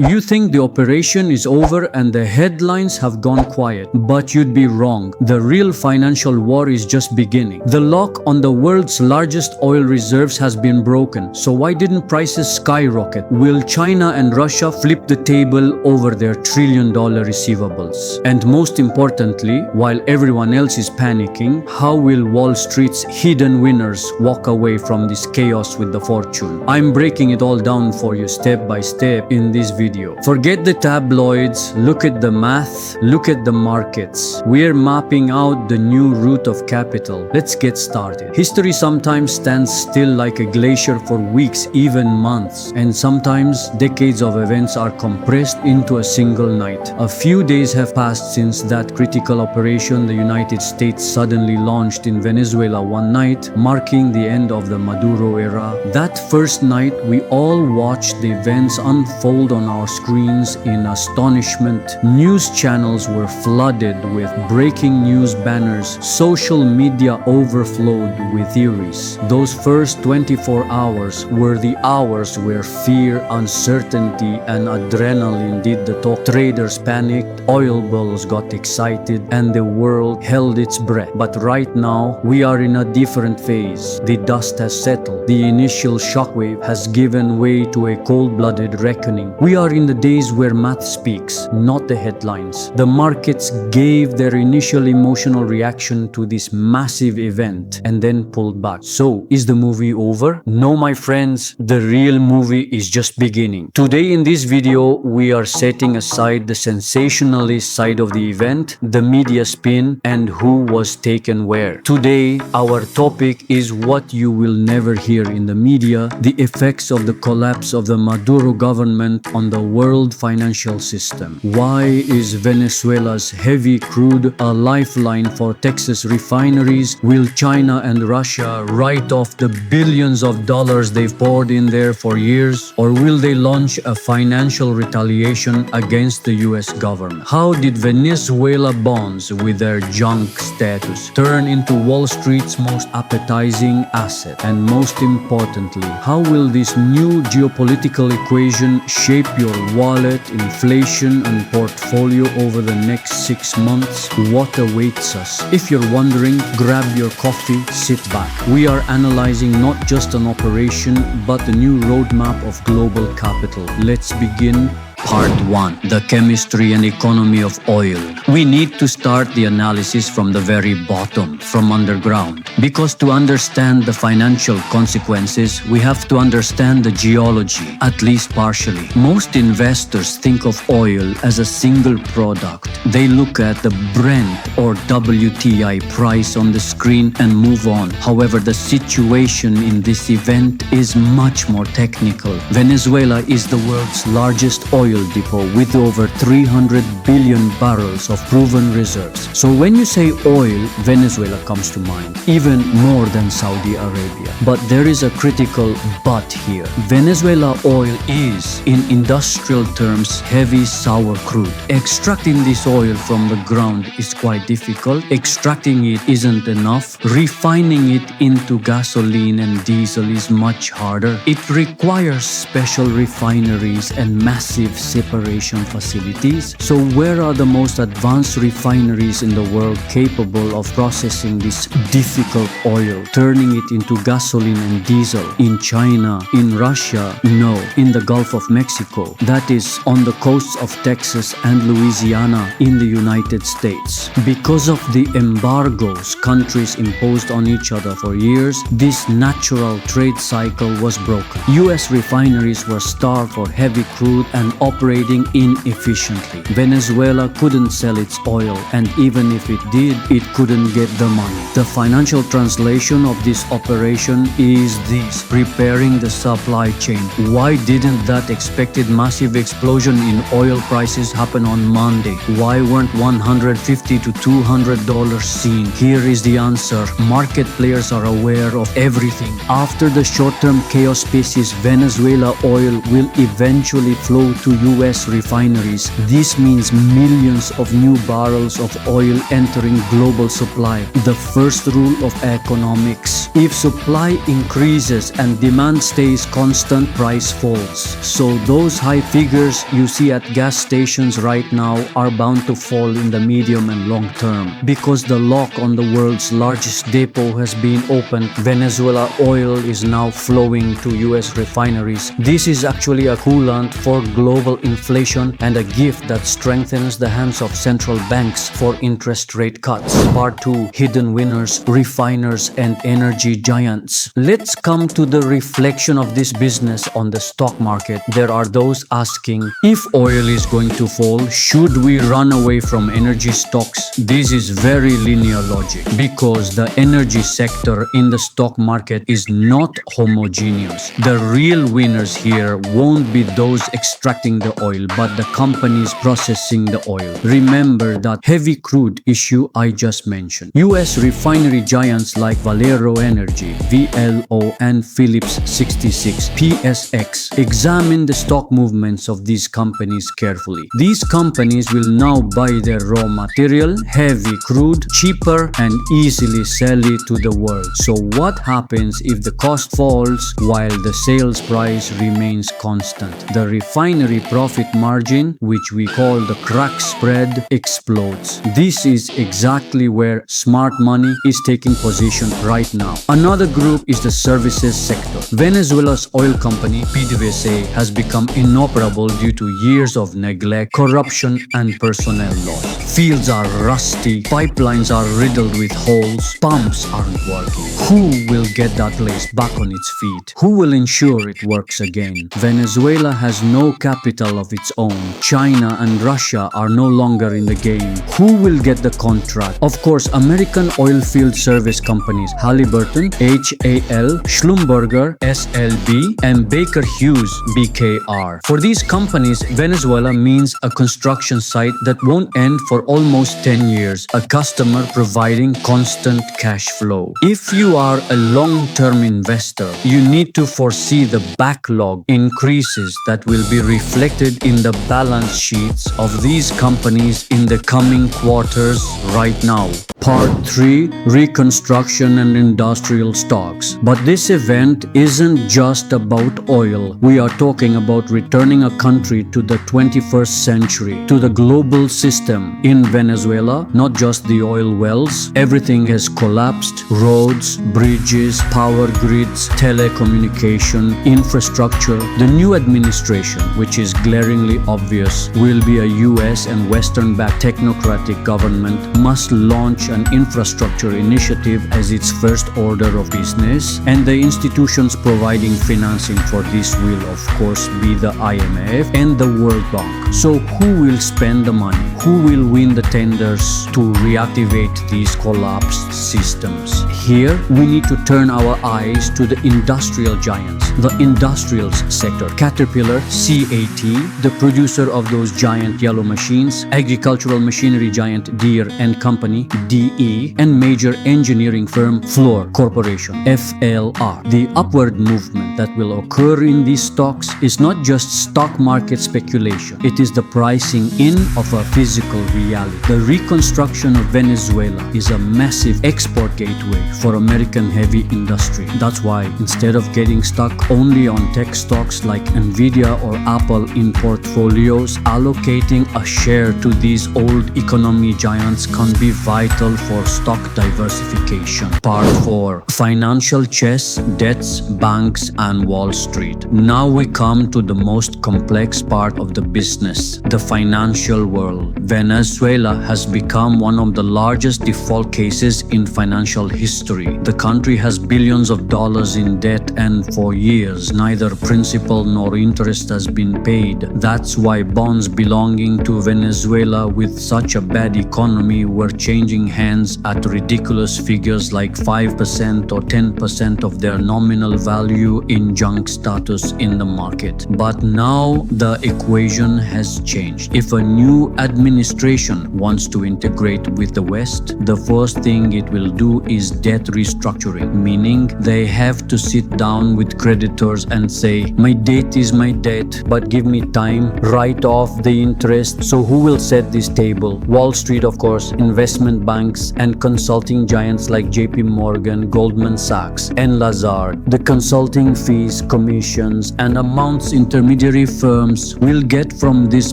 You think the operation is over and the headlines have gone quiet, but you'd be wrong. The real financial war is just beginning. The lock on the world's largest oil reserves has been broken, so why didn't prices skyrocket? Will China and Russia flip the table over their trillion-dollar receivables? And most importantly, while everyone else is panicking, how will Wall Street's hidden winners walk away from this chaos with the fortune? I'm breaking it all down for you step by step in this video. Forget the tabloids, look at the math, look at the markets. We're mapping out the new route of capital. Let's get started. History sometimes stands still like a glacier for weeks, even months, and sometimes decades of events are compressed into a single night. A few days have passed since that critical operation the United States suddenly launched in Venezuela one night, marking the end of the Maduro era. That first night, we all watched the events unfold on our screens in astonishment. News channels were flooded with breaking news banners. Social media overflowed with theories. Those first 24 hours were the hours where fear, uncertainty, and adrenaline did the talk. Traders panicked, oil bulls got excited, and the world held its breath. But right now, we are in a different phase. The dust has settled. The initial shockwave has given way to a cold-blooded reckoning. We are in the days where math speaks, not the headlines. The markets gave their initial emotional reaction to this massive event and then pulled back. So, is the movie over? No, my friends, the real movie is just beginning. Today in this video, we are setting aside the sensationalist side of the event, the media spin, and who was taken where. Today, our topic is what you will never hear in the media, the effects of the collapse of the Maduro government on the world financial system. Why is Venezuela's heavy crude a lifeline for Texas refineries? Will China and Russia write off the billions of dollars they've poured in there for years? Or will they launch a financial retaliation against the US government? How did Venezuela bonds, with their junk status, turn into Wall Street's most appetizing asset? And most importantly, how will this new geopolitical equation shape your wallet, inflation, and portfolio over the next 6 months? What awaits us? If you're wondering, grab your coffee, sit back. We are analyzing not just an operation, but the new roadmap of global capital. Let's begin. Part 1. The chemistry and economy of oil. We need to start the analysis from the very bottom, from underground. Because to understand the financial consequences, we have to understand the geology, at least partially. Most investors think of oil as a single product. They look at the Brent or WTI price on the screen and move on. However, the situation in this event is much more technical. Venezuela is the world's largest oil depot with over 300 billion barrels of proven reserves. So when you say oil, Venezuela comes to mind, even more than Saudi Arabia. But there is a critical but here. Venezuela oil is, in industrial terms, heavy sour crude. Extracting this oil from the ground is quite difficult. Extracting it isn't enough. Refining it into gasoline and diesel is much harder. It requires special refineries and massive separation facilities. So where are the most advanced refineries in the world capable of processing this difficult oil, turning it into gasoline and diesel? In China? In Russia? No. In the Gulf of Mexico, that is on the coasts of Texas and Louisiana in the United States. Because of the embargoes countries imposed on each other for years, this natural trade cycle was broken. US refineries were starved for heavy crude and operating inefficiently. Venezuela couldn't sell its oil, and even if it did, it couldn't get the money. The financial translation of this operation is this: preparing the supply chain. Why didn't that expected massive explosion in oil prices happen on Monday? Why weren't $150 to $200 seen? Here is the answer. Market players are aware of everything. After the short-term chaos passes, Venezuela oil will eventually flow to US refineries. This means millions of new barrels of oil entering global supply. The first rule of economics: if supply increases and demand stays constant, price falls. So those high figures you see at gas stations right now are bound to fall in the medium and long term, because the lock on the world's largest depot has been opened. Venezuela oil is now flowing to US refineries. This is actually a coolant for global inflation and a gift that strengthens the hands of central banks for interest rate cuts. Part 2: Hidden winners, refiners and energy giants. Let's come to the reflection of this business on the stock market. There are those asking, if oil is going to fall, should we run away from energy stocks? This is very linear logic, because the energy sector in the stock market is not homogeneous. The real winners here won't be those extracting the oil, but the companies processing the oil. Remember that heavy crude issue I just mentioned. US refinery giants like Valero Energy, VLO, and Phillips 66, PSX. Examine the stock movements of these companies carefully. These companies will now buy their raw material, heavy crude, cheaper and easily sell it to the world. So what happens if the cost falls while the sales price remains constant? The refinery profit margin, which we call the crack spread, explodes. This is exactly where smart money is taking position right now. Another group is the services sector. Venezuela's oil company, PDVSA, has become inoperable due to years of neglect, corruption and personnel loss. Fields are rusty, pipelines are riddled with holes, pumps aren't working. Who will get that place back on its feet? Who will ensure it works again? Venezuela has no capital of its own. China and Russia are no longer in the game. Who will get the contract? Of course, American oil field service companies Halliburton, HAL, Schlumberger, SLB, and Baker Hughes, BKR. For these companies, Venezuela means a construction site that won't end for almost 10 years, a customer providing constant cash flow. If you are a long-term investor, you need to foresee the backlog increases that will be reflected in the balance sheets of these companies in the coming quarters right now. Part 3: Reconstruction and industrial stocks. But this event isn't just about oil. We are talking about returning a country to the 21st century, to the global system. In Venezuela, not just the oil wells, everything has collapsed: roads, bridges, power grids, telecommunication, infrastructure. The new administration, which is glaringly obvious, will be a US and Western-backed technocratic government, must launch an infrastructure initiative as its first order of business, and the institutions providing financing for this will of course be the IMF and the World Bank. So who will spend the money? Who will win the tenders to reactivate these collapsed systems? Here we need to turn our eyes to the industrial giants, the industrials sector. Caterpillar, CAT, the producer of those giant yellow machines, agricultural machinery giant Deere and Company, DE, and major engineering firm Fluor Corporation, FLR. The upward movement that will occur in these stocks is not just stock market speculation. It is the pricing in of a physical reality. The reconstruction of Venezuela is a massive export gateway for American heavy industry. That's why instead of getting stuck only on tech stocks like Nvidia or Apple in portfolios, allocating a share to these old economy giants can be vital for stock diversification. Part 4: Financial chess, debts, banks, and Wall Street. Now we come to the most complex part of the business, the financial world. Venezuela has become one of the largest default cases in financial history. The country has billions of dollars in debt, and for years neither principal nor interest has been paid. That's why bonds belonging to Venezuela with such a bad economy were changing hands at ridiculous figures like 5% or 10% of their nominal value in junk status in the market. But now the equation has has changed. If a new administration wants to integrate with the West, the first thing it will do is debt restructuring, meaning they have to sit down with creditors and say, my debt is my debt, but give me time, write off the interest. So who will set this table? Wall Street, of course, investment banks and consulting giants like JP Morgan, Goldman Sachs, and Lazard. The consulting fees, commissions, and amounts intermediary firms will get from this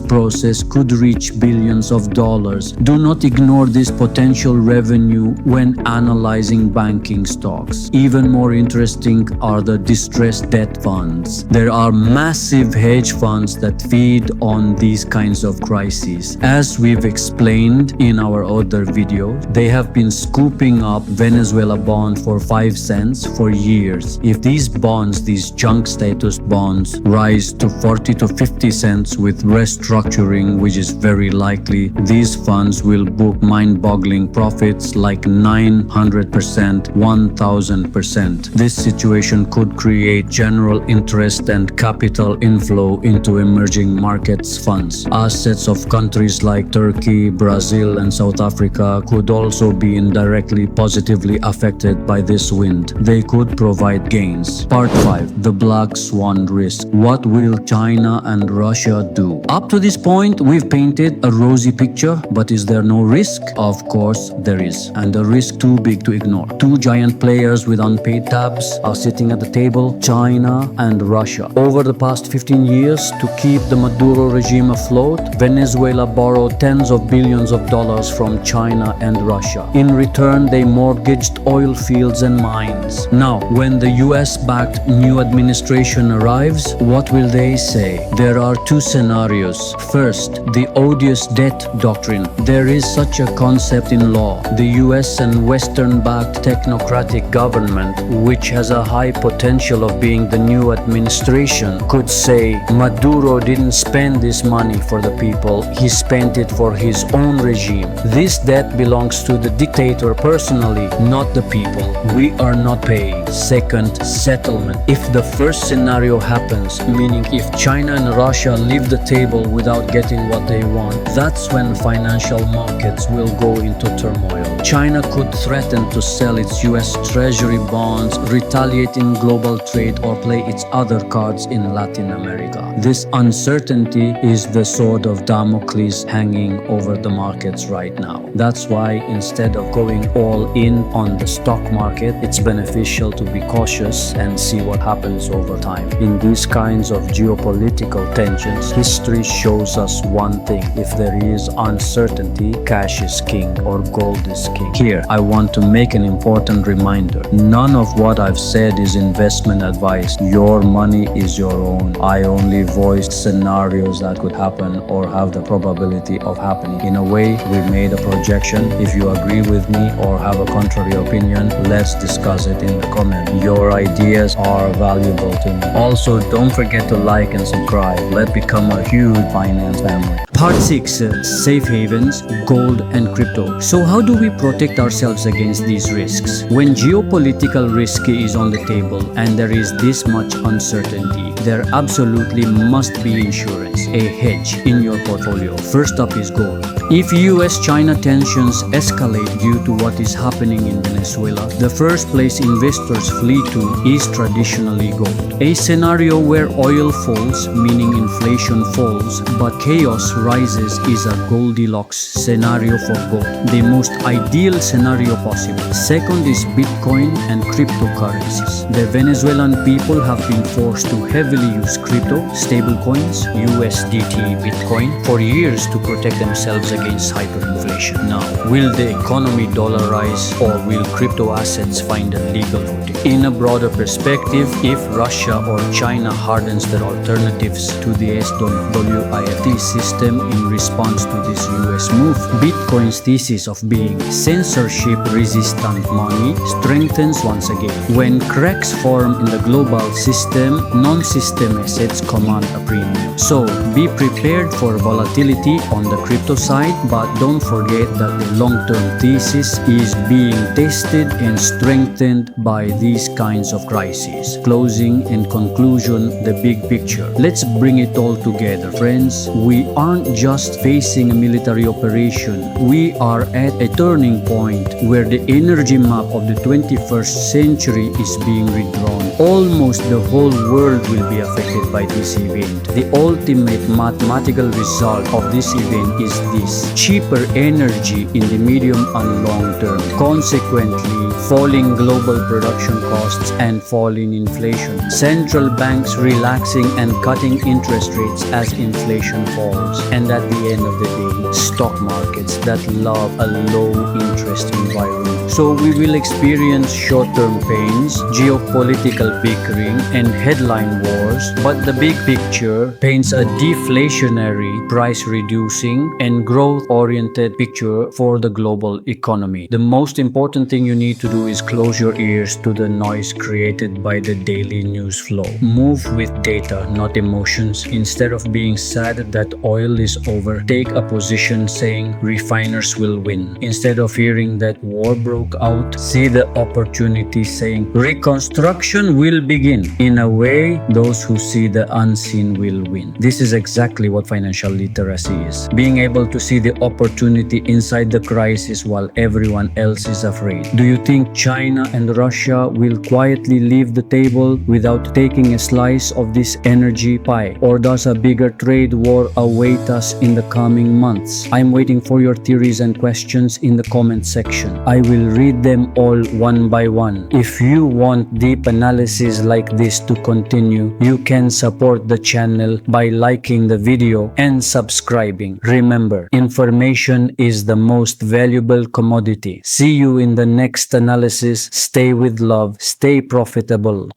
process could reach billions of dollars. Do not ignore this potential revenue when analyzing banking stocks. Even more interesting are the distressed debt funds. There are massive hedge funds that feed on these kinds of crises. As we've explained in our other video, they have been scooping up Venezuela bond for 5 cents for years. If these bonds, these junk status bonds, rise to 40 to 50 cents with restructuring, which is very likely, these funds will book mind-boggling profits like 900%, 1000%. This situation could create general interest and capital inflow into emerging markets funds. Assets of countries like Turkey, Brazil, and South Africa could also be indirectly positively affected by this wind. They could provide gains. Part 5. The Black Swan Risk. What will China and Russia do? Up to this point, we've painted a rosy picture, but is there no risk? Of course there is, and a risk too big to ignore. Two giant players with unpaid tabs are sitting at the table, China and Russia. Over the past 15 years, to keep the Maduro regime afloat, Venezuela borrowed tens of billions of dollars from China and Russia. In return, they mortgaged oil fields and mines. Now, when the US-backed new administration arrives, what will they say? There are two scenarios. First, the odious debt doctrine. There is such a concept in law. The US and Western-backed technocratic government, which has a high potential of being the new administration, could say, Maduro didn't spend this money for the people, he spent it for his own regime. This debt belongs to the dictator personally, not the people. We are not paying. Second, settlement. If the first scenario happens, meaning if China and Russia leave the table without getting what they want, that's when financial markets will go into turmoil. China could threaten to sell its US Treasury bonds, retaliate in global trade, or play its other cards in Latin America. This uncertainty is the sword of Damocles hanging over the markets right now. That's why instead of going all in on the stock market, it's beneficial to be cautious and see what happens over time. In these kinds of geopolitical tensions, history shows us one thing: if there is uncertainty, cash is king or gold is king. Here, I want to make an important reminder. None of what I've said is investment advice. Your money is your own. I only voiced scenarios that could happen or have the probability of happening. In a way, we made a projection. If you agree with me or have a contrary opinion, let's discuss it in the comments. Your ideas are valuable to me. Also, don't forget to like and subscribe. Let's become a huge finance family. Part 6. Safe havens, gold and crypto. So how do we protect ourselves against these risks? When geopolitical risk is on the table and there is this much uncertainty, there absolutely must be insurance, a hedge in your portfolio. First up is gold. If US-China tensions escalate due to what is happening in Venezuela, the first place investors flee to is traditionally gold. A scenario where oil falls, meaning inflation falls, but chaos rises, is a Goldilocks scenario for gold, the most ideal scenario possible. Second is Bitcoin and cryptocurrencies. The Venezuelan people have been forced to heavily use crypto, stablecoins, USDT, Bitcoin, for years to protect themselves against hyperinflation. Now, will the economy dollarize or will crypto assets find a legal footing? In a broader perspective, if Russia or China hardens their alternatives to the SWIFT system in response to this US move, Bitcoin's thesis of being censorship-resistant money strengthens once again. When cracks form in the global system, non system assets command a premium. So be prepared for volatility on the crypto side, but don't forget that the long-term thesis is being tested and strengthened by these kinds of crises. Closing and conclusion, the big picture. Let's bring it all together, friends. We aren't just facing a military operation. We are at a turning point where the energy map of the 21st century is being redrawn. Almost the whole world will be affected by this event. The ultimate mathematical result of this event is this: cheaper energy in the medium and long term. Consequently, falling global production costs and falling inflation. Central banks relaxing and cutting interest rates as inflation falls. And at the end of the day, stock markets that love a low interest environment. So we will experience short-term pains, geopolitical bickering, and headline wars, but the big picture paints a deflationary, price-reducing, and growth-oriented picture for the global economy. The most important thing you need to do is close your ears to the noise created by the daily news flow. Move with data, not emotions. Instead of being sad that oil is over, take a position saying refiners will win. Instead of hearing that war broke out, see the opportunity saying reconstruction will begin. In a way, those who see the unseen will win. This is exactly what financial literacy is. Being able to see the opportunity inside the crisis while everyone else is afraid. Do you think China and Russia will quietly leave the table without taking a slice of this energy pie? Or does a bigger trade war await us in the coming months? I'm waiting for your theories and questions in the comment section. I will read them all one by one. If you want deep analysis like this to continue, you can support the channel by liking the video and subscribing. Remember, information is the most valuable commodity. See you in the next analysis. Stay with love, stay profitable.